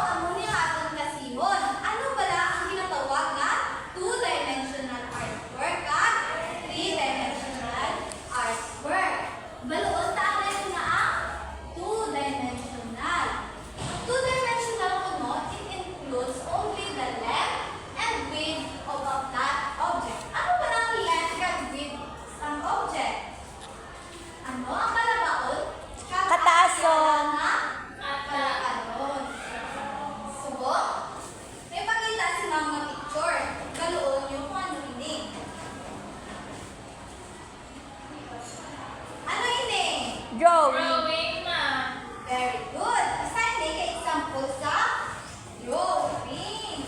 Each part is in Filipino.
amo ni aton kasihon. Ano bala ang ginatawag nga two-dimensional artwork at three-dimensional artwork? Baloon ta na ang two-dimensional. Two-dimensional kuno, it includes only the length and width of a flat object. Ano ba ang length and width ng object? Ano ang kalabaon? Kataason. Kalakaron. So, may pakita si mga picture. Baloon yung kung ano ini. Ano ini? Drawing. Drawing, ma'am. Very good. Assign din ka example sa drawing.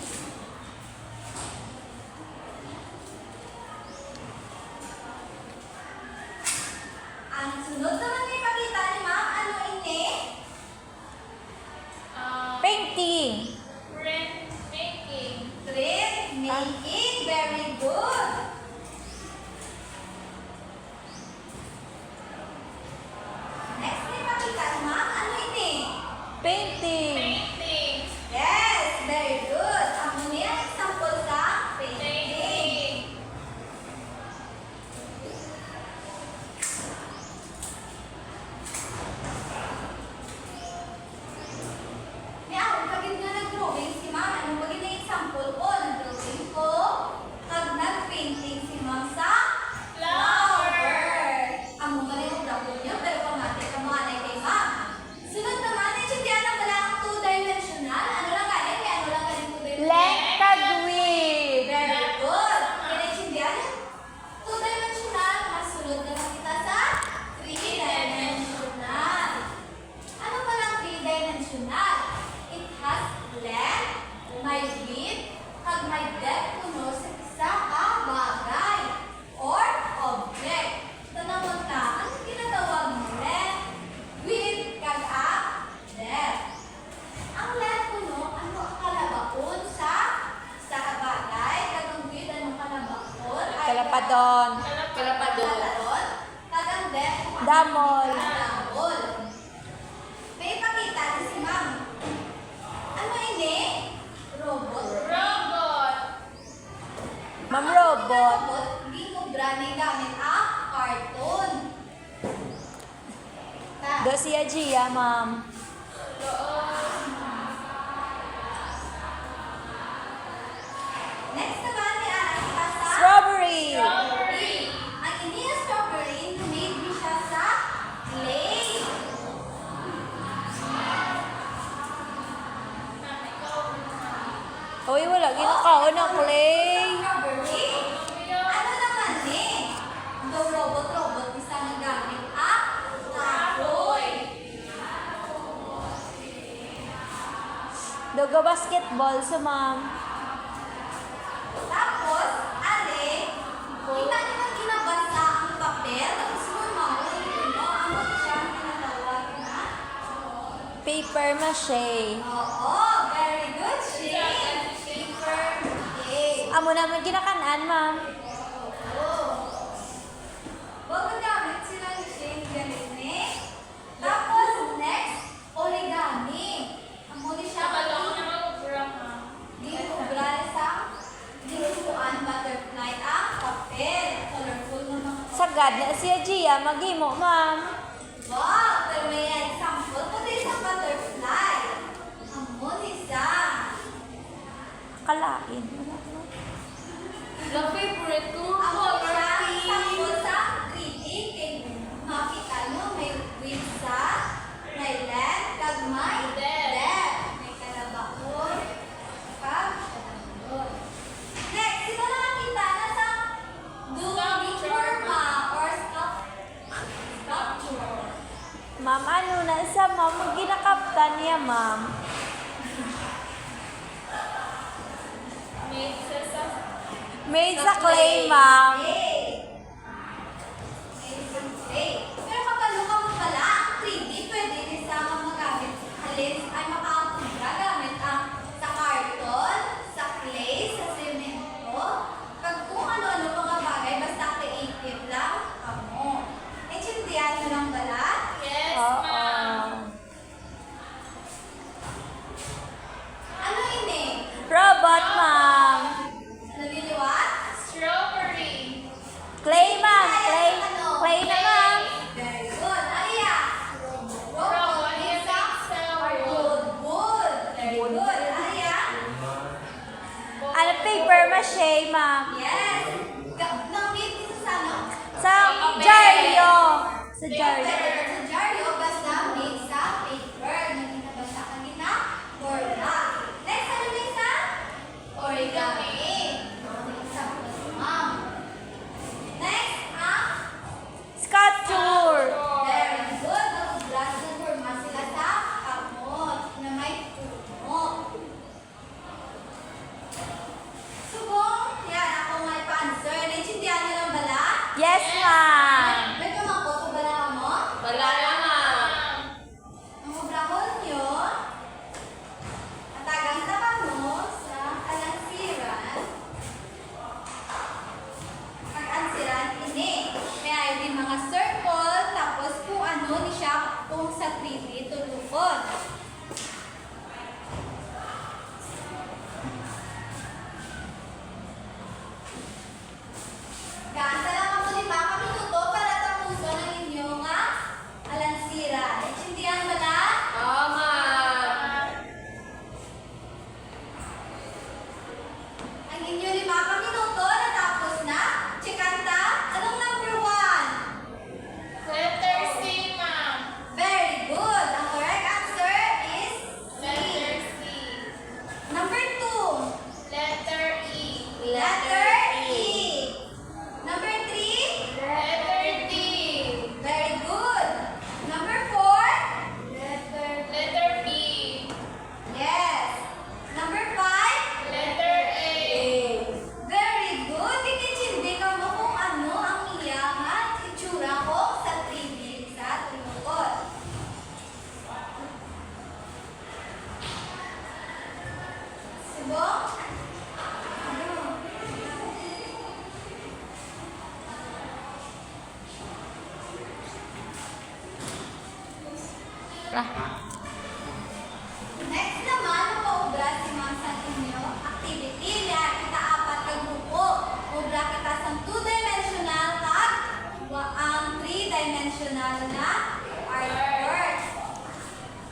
Ang sunod naman may pakita ni ma'am, ano ini? Painting. Printmaking. Printmaking. Very good. Next may pakita ni ma'am, ano ini? Painting. Painting. Yes, very good. Ang muna example sa painting. Painting. May ako kagid nga nag-drawing si ma'am. Anong bagay na example ko? Nag-drawing ko. Kag nag-painting si ma'am sa Flower. Amo ba na yung drawing niyo? Pero pamati ka mga anay kay ma'am. Sunod naman, naintindihan ang wala ang two-dimensional. Ano lang galing? May ano lang galing two-dimensional? Length kag width. Very good. Kaya naintindihan yung two-dimensional. Masunod naman kita sa three-dimensional. Ano ba ang three-dimensional? It has length, may width, kag may depth kuno sa isa ka bagay or object. Tanawag ka, ano ginatawag mo length, width, kag depth? Ang length kuno, ano ang kalabaon sa isa ka bagay, kag ang width, anong kalabaon? Ay, Kalapadon. Kalapadon. Kag ang depth, kung ano Damol. damol. May ipakita ni si ma'am. Ano ini? Robot. Robot. Ma'am robot. Hindi mo branding gamit ang cartoon. Do siya Gia, ma'am. Next naman, may anak kita sa Strawberry. Strawberry. Ang ini na strawberry, made mo siya sa clay. Ma'am, ikaw. Uy, wala ginakaon ng clay. Strawberry. Ano naman eh? Do robot, isa na gamit ang kahoy. Doga basketball sa ma'am. Tapos, ale, kita niyo nang ginabasa ang papel, tapos mo ano siya ang tinatawag na? Paper mache. Oo, very good, Shane. Paper mache. Amo naman ginakanaan, ma'am. Oo. Huwag magamit sila ni Shane ganun eh. Tapos, next, origami. Ang muli siya Nakalong na mag-bra, ma'am. dito brale sa dinusuan butterfly ang papel. Colorful na mga Sagad na siya Gia, maghimo, ma'am. wow, pero may example ko din sa butterfly. Ang muli siya. Kalain. The favorite ko, Ang muli siya, color example sa 3D. Kaya makita nyo, may width sa, may length, kag may depth. May kalabaon, kag kalabaon. Next, sino nakakita na sa doing forma or sculpture? Ma'am, ano na sa ma'am? Ginakaptan niya, ma'am. Made sa clay, ma'am. Pero kapag luka mo pala, ang 3D, pwede din sa mga magamit. Halin ay makakapagda gamit ang sa karton, sa clay, sa semento. Pag kung ano-ano mga bagay, basta creative lang kamo. Naintindihan nyo lang bala? Yes, Oo. ma'am. crochet, ma'am. Yes. Nakapit dito sa ano? Sa dyaryo. Sa dyaryo. Pwede sa dyaryo, basta made sa paper. Naging nabasa kanina, forma. Next, ano na isa? Origami. Isa po si ma'am. Next, ang Sculpture. very good. Nakubras na forma sila sa kamot na may puno. Subong, yan ako may pa-answer. Naintindihan niyo lang bala? Yes, ma'am. May kumangkot o bala ka mo? Wala naman. Ang obrahon nyo, atagang tapan mo sa alansiran. Pag-ansiran ini. Kaya yung mga circle, tapos kung ano ni siya kung sa 3D tulukon. Gaanta lang ako ni Mama minuto para tapuson ang inyong alansiran. Naintindihan ba na? Tama. Ang inyo 5 minuto natapos na. Chikanta, anong number 1? Letter C, ma'am. Very good. Ang correct answer is Letter C. C. Number 2. Letter E. Letter E. Number 3. Letter D. Very good. Number 4. Letter B. Yes. Number 5. Letter A. Very good. Ikitsindi ka mo kung ano ang iyang itsura ko sa 3D sa tulukod. Subong? Ano? Next naman, mapaubra si Ma'am sa inyo activity na kita 4 ka grupo. Ubra kita sa 2-dimensional kag ang 3-dimensional na artworks.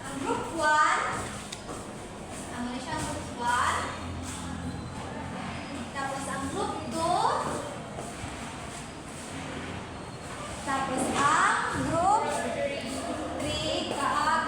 Ang group 1, ano na siya ang group 1? Tapos ang group 2, tapos ang group 3 kag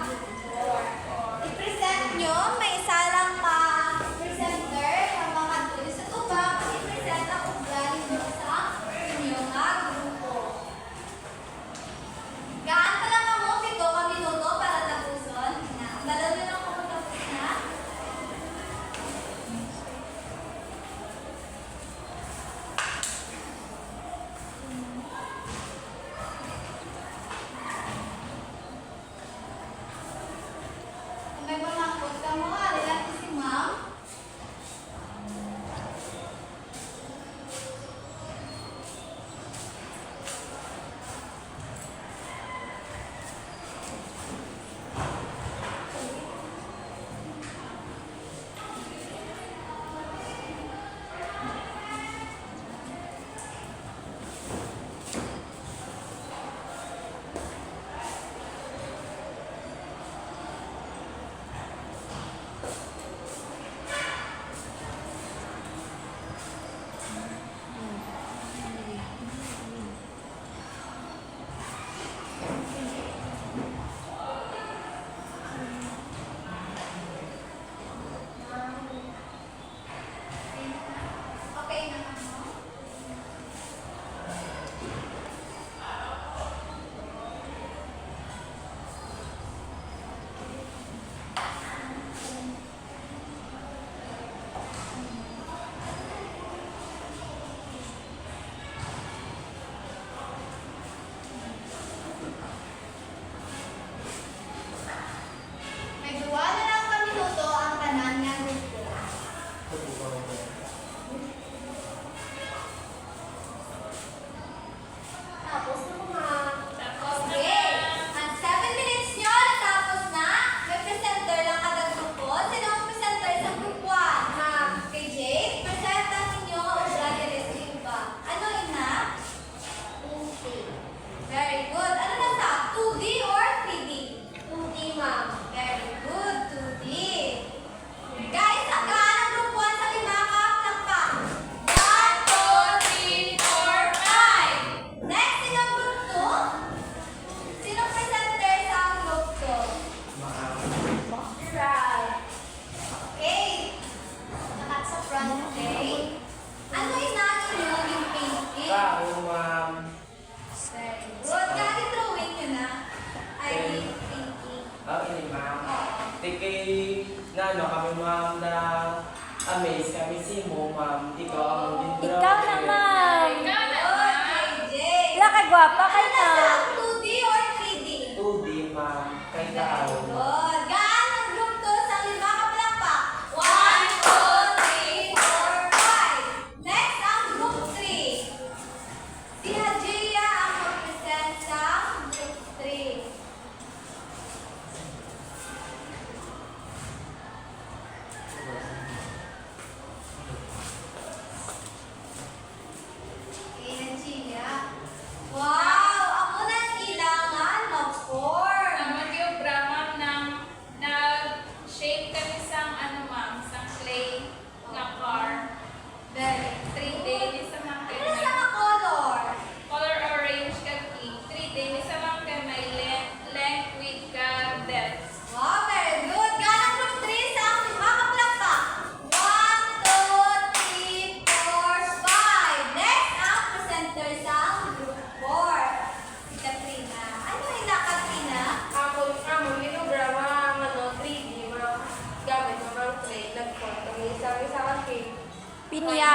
ma'am, na amaze kami si mo, ma'am. Ikaw ang lindro. Ikaw na, ma'am. Ikaw na, Good, ma'am. KJ. Wala ka gwapa kay Ano na. na 2D or 3D? 2D, ma'am. Kay tao. Good. Gaan ang group 2 sa 5 kapalakpak? 1, 2, 3, 4, 5. Next, ang group 3. Si Hajia ang mag-present sa group 3. Okay, Hajia. Wow! Ako na kailangan mag-form. Mag-geobra, ma'am, nag-shape kami sa ma'am, sa clay na car. Very 3 days sa mga Ano na sa color? color orange kag pink. 3 days sa mga may length, width kag depth. Wow, very good. Ganang group 3 sa ang 5 kapalakpak? 1, 2, 3, 4, 5. Next, ang presenter sa ang group 4. Si Katrina. Ano yung na, Katrina? Amo, linograma ang 3D, mga gamit ng mga clay, nag-form kami isa ka cake. Pinya.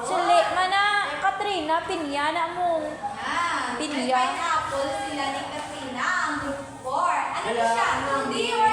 Suli man na, Katrina, pinya na mo. Yan. Pinya. May pineapple sila ni Katrina, ang group 4. Ano Hello. siya? 2D or